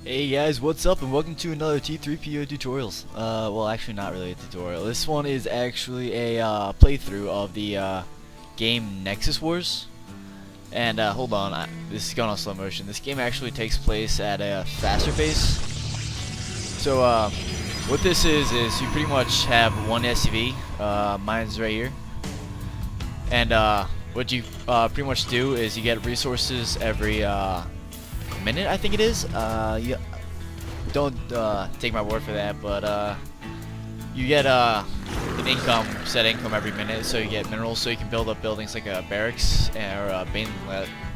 Hey guys, what's up and welcome to another T3PO tutorials. Well actually not really a tutorial. This one is actually a playthrough of the game Nexus Wars. And hold on, this is going on slow motion. This game actually takes place at a faster pace. So what this is you pretty much have one SUV, mine's right here. And what you pretty much do is you get resources every minute, I think it is. You don't take my word for that, but you get an set income every minute, so you get minerals, so you can build up buildings like a barracks or a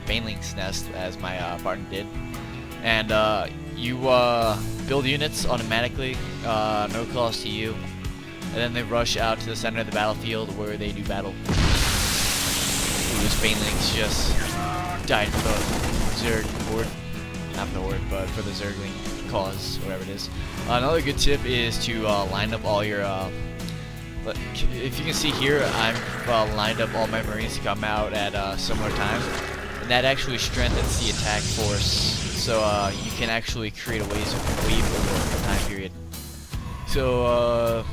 baneling's nest, as my partner did, and you build units automatically, no cost to you, and then they rush out to the center of the battlefield where they do battle. Ooh, this banelings just died for the Zerg horde. Not the horde, but for the Zergling cause, whatever it is. Another good tip is to line up all your, if you can see here, I'm lined up all my Marines to come out at similar times, and that actually strengthens the attack force, so you can actually create a wave over a time period. So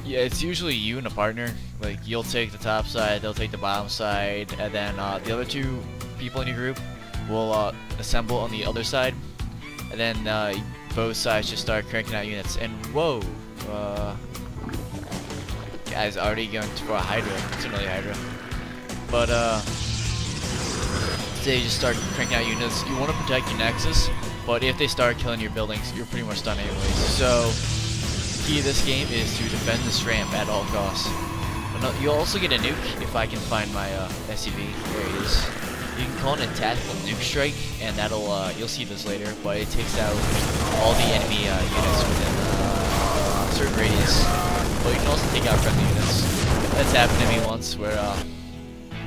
yeah, it's usually you and a partner. Like, you'll take the top side, they'll take the bottom side, and then the other two people in your group will assemble on the other side, and then both sides just start cranking out units. And whoa, guys, already going for a Hydra. It's another Hydra, but they just start cranking out units. You want to protect your Nexus, but if they start killing your buildings, you're pretty much done anyways. So the key to this game is to defend this ramp at all costs. But no, you'll also get a nuke if I can find my SUV. There it is. You can call it a tactical nuke strike, and that'll you'll see this later, but it takes out all the enemy units within a certain radius. But you can also take out friendly units. That's happened to me once, where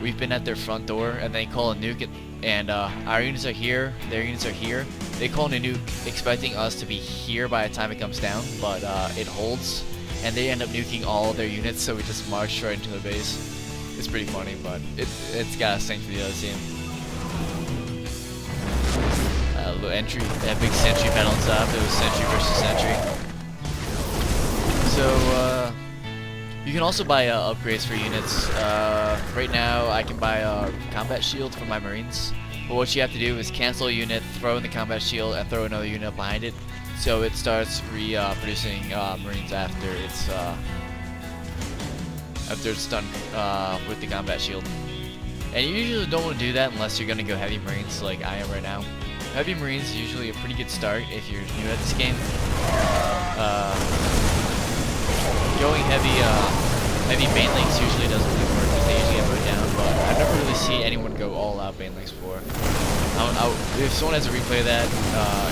we've been at their front door and they call a nuke, and our units are here, their units are here. They call in a nuke expecting us to be here by the time it comes down, but it holds, and they end up nuking all their units, so we just march right into the base. It's pretty funny, but it's got a sting for the other team. Little entry, that big sentry battle on top. It was sentry versus sentry. So you can also buy upgrades for units. Right now, I can buy a combat shield for my Marines. But what you have to do is cancel a unit, throw in the combat shield, and throw another unit behind it, so it starts producing Marines after it's done with the combat shield. And you usually don't want to do that unless you're going to go heavy Marines like I am right now. Heavy Marines is usually a pretty good start if you're new at this game. Going heavy banelings usually doesn't really work because they usually get put down, but I've never really seen anyone go all out banelings before. If someone has a replay of that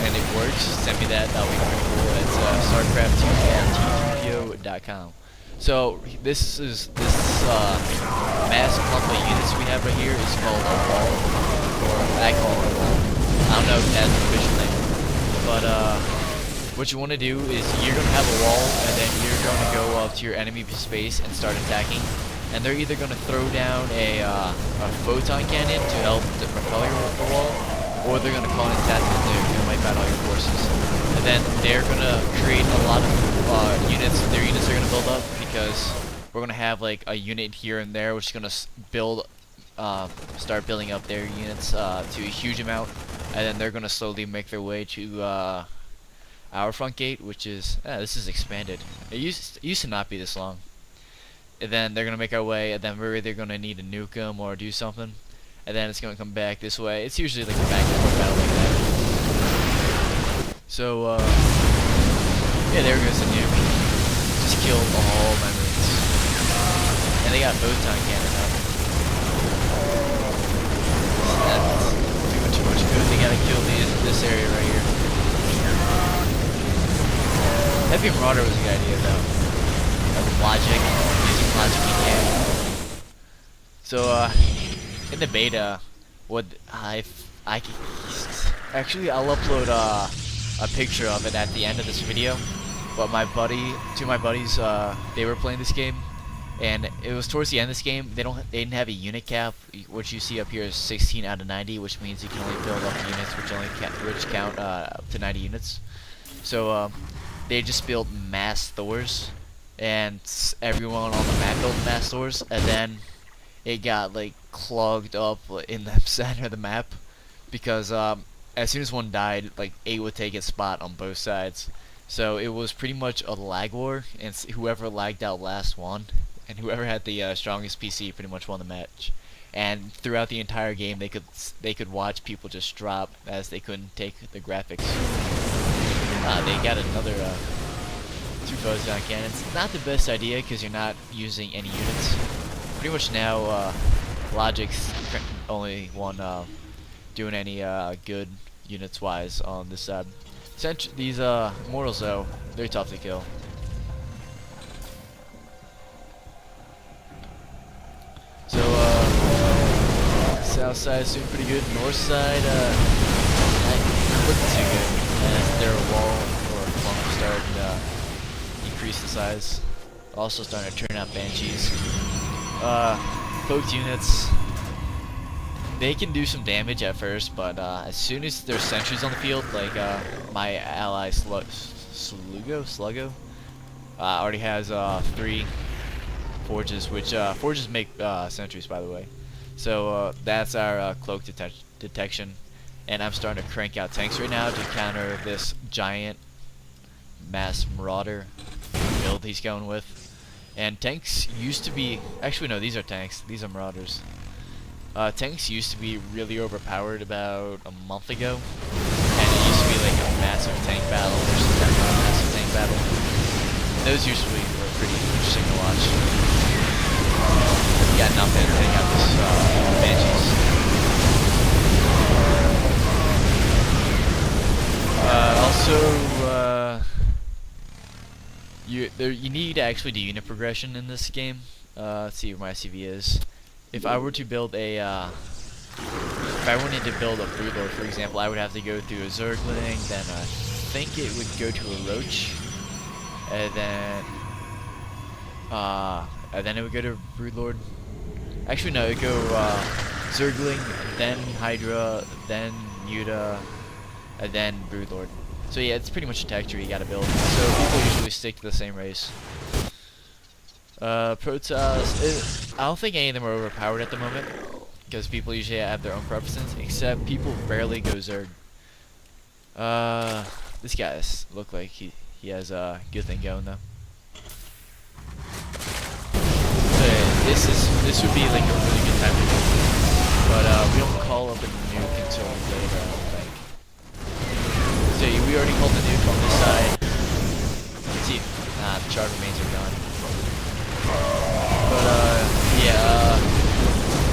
and it works, send me that. That'll be pretty cool. It's Starcraft 2 at t3po.com. So this mass clump of units we have right here is called a wall, or I call it a wall. I don't know if that's an official name, but what you want to do is you're going to have a wall, and then you're going to go up to your enemy space and start attacking. And they're either going to throw down a photon cannon to help repel the wall, or they're going to call in a tactical nuke and wipe out all your forces. And then they're going to create a lot of units. Their units are going to build up, because we're going to have like a unit here and there, which is going to start building up their units to a huge amount, and then they're going to slowly make their way to our front gate, which is this is expanded. It used to not be this long. And then they're going to make our way, and then we're either going to need to nuke them or do something, and then it's going to come back this way. It's usually like a back and forth battle like that. So yeah, there goes the nuke. Just killed all my Marines. And they got photon cannon up. That's doing too much good. They gotta kill this area right here. Heavy Marauder was a good idea though. Logic, using logic you can. So in the beta, what actually I'll upload a picture of it at the end of this video. But two of my buddies, they were playing this game, And it was towards the end of this game. They didn't have a unit cap. What you see up here is 16 out of 90, which means you can only build up units which count up to 90 units. So they just built mass Thors, and everyone on the map built mass Thors, and then it got like clogged up in the center of the map because as soon as one died, like 8 would take its spot on both sides. So it was pretty much a lag war, and whoever lagged out last won, and whoever had the strongest PC pretty much won the match. And throughout the entire game, they could watch people just drop as they couldn't take the graphics. They got another 2 photon cannons. Not the best idea because you're not using any units. Pretty much now, Logic's only one doing any good units wise on this side. These mortals though, they're tough to kill. So south side is doing pretty good. North side, not looking too good. As their wall or clump starting to increase the size. Also starting to turn out banshees. Cloaked units, they can do some damage at first, but as soon as there's sentries on the field, like my ally Sluggo already has 3 forges, which forges make sentries, by the way. So that's our cloak detection, and I'm starting to crank out tanks right now to counter this giant mass marauder build he's going with. And tanks used to be, actually no, these are tanks, these are marauders. Tanks used to be really overpowered about a month ago, and it used to be like a massive tank battle versus a massive tank battle. Those usually were pretty interesting to watch. You got nothing to take out this banshees. Also, you need to actually do unit progression in this game. Let's see where my CV is. If I were to build a, if I wanted to build a Broodlord, for example, I would have to go through a Zergling, then I think it would go to a Roach, and then it would go to Broodlord. Actually, no, it would go Zergling, then Hydra, then Muta, and then Broodlord. So yeah, it's pretty much a tech tree you gotta build. So people usually stick to the same race. Protoss, I don't think any of them are overpowered at the moment, because people usually have their own preferences, except people rarely go Zerg. This guy look like he has a good thing going though. So yeah, this would be like a really good time to do it, but we don't call up a nuke until later, I don't think. So we already called the nuke on this side. Let's see, the charge remains are gone. But yeah,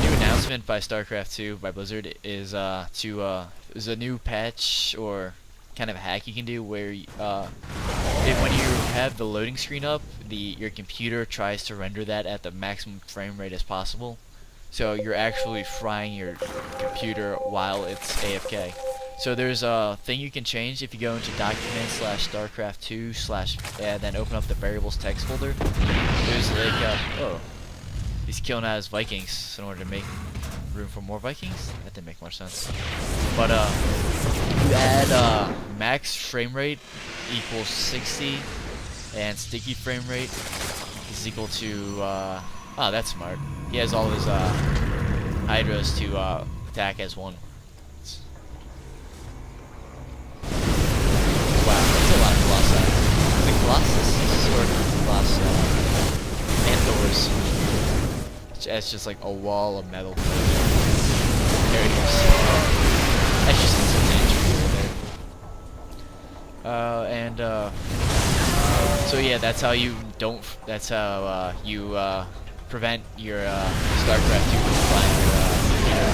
new announcement by Starcraft 2 by Blizzard is there's a new patch or kind of hack you can do where when you have the loading screen up, your computer tries to render that at the maximum frame rate as possible. So you're actually frying your computer while it's AFK. So there's a thing you can change if you go into document/starcraft2/ and then open up the variables text folder. There's like oh, he's killing out his Vikings in order to make room for more Vikings. That didn't make much sense. But you add max frame rate equals 60, and sticky frame rate is equal to oh, that's smart. He has all his Hydras to attack as one. The Colossus or Colossus and Thors. It's just like a wall of metal. There he goes. That's just instantaneous right there. So yeah, that's how you don't. That's how you prevent your Starcraft 2 from flying your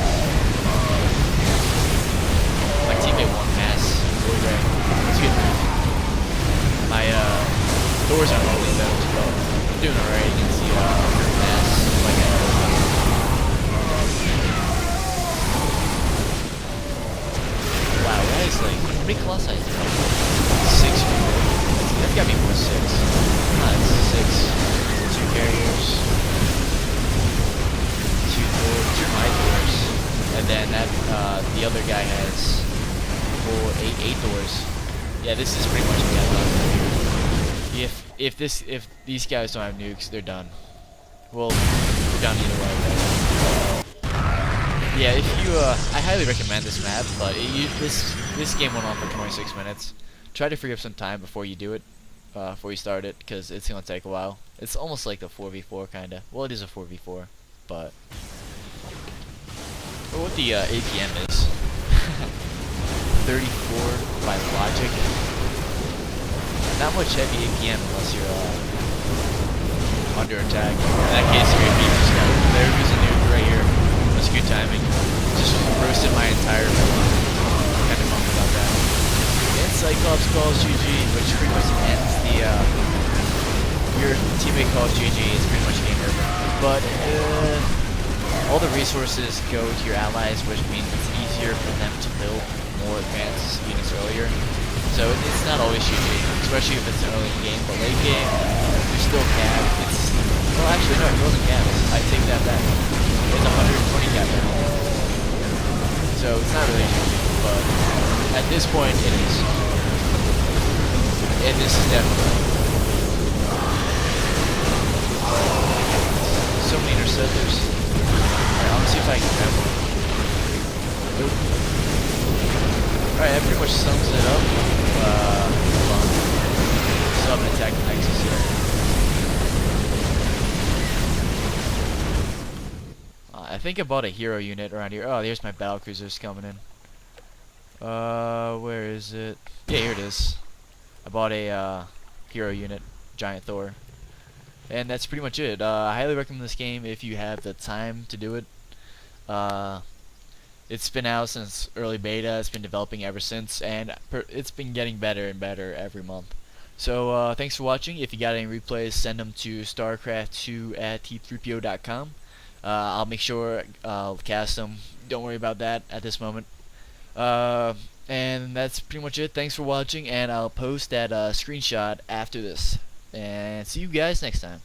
my teammate won mass. Really great. It's good. My doors aren't rolling though, so I'm doing alright against the mass. Like wow, that is like, how many Colossi is there? 6 people. That's gotta be more 6. Nah, it's 6. carriers, two my doors, and then that the other guy has eight doors. Yeah, this is pretty much a deadlock right here. If these guys don't have nukes, they're done. Well, we're done either way. Right? Yeah, if you I highly recommend this map, but this game went on for 26 minutes. Try to free up some time before you do it, before you start it, because it's gonna take a while. It's almost like a 4v4 kinda. Well, it is a 4v4, but what the APM is 34 by logic. Not much heavy APM unless you're under attack. In that case, you're gonna be just there goes a nuke right here. That's good timing. Just roasted my entire villain. Kind of bummed about that. And Cyclops calls GG, which pretty much ends the your teammate calls GG is pretty much game over. But all the resources go to your allies, which means it's easier for them to build more advanced units earlier. So it's not always GG, especially if it's an early game. But late game, you're still cap. Well, actually no, it wasn't cap. I take that back. It's 120 cap now. So it's not really GG, but at this point it is. And this is definitely. So many interceptors. Alright, I want to see if I can grab one. Nope. Alright, that pretty much sums it up. Hold on. Still haven't attacked the Nexus yet. I think I bought a hero unit around here. Oh, here's my battle cruisers coming in. Where is it? Yeah, here it is. I bought a hero unit, Giant Thor. And that's pretty much it. I highly recommend this game if you have the time to do it. It's been out since early beta. It's been developing ever since, and it's been getting better and better every month. So thanks for watching. If you got any replays, send them to starcraft2@t3po.com. I'll make sure I'll cast them. Don't worry about that at this moment. And that's pretty much it. Thanks for watching, and I'll post that screenshot after this. And see you guys next time.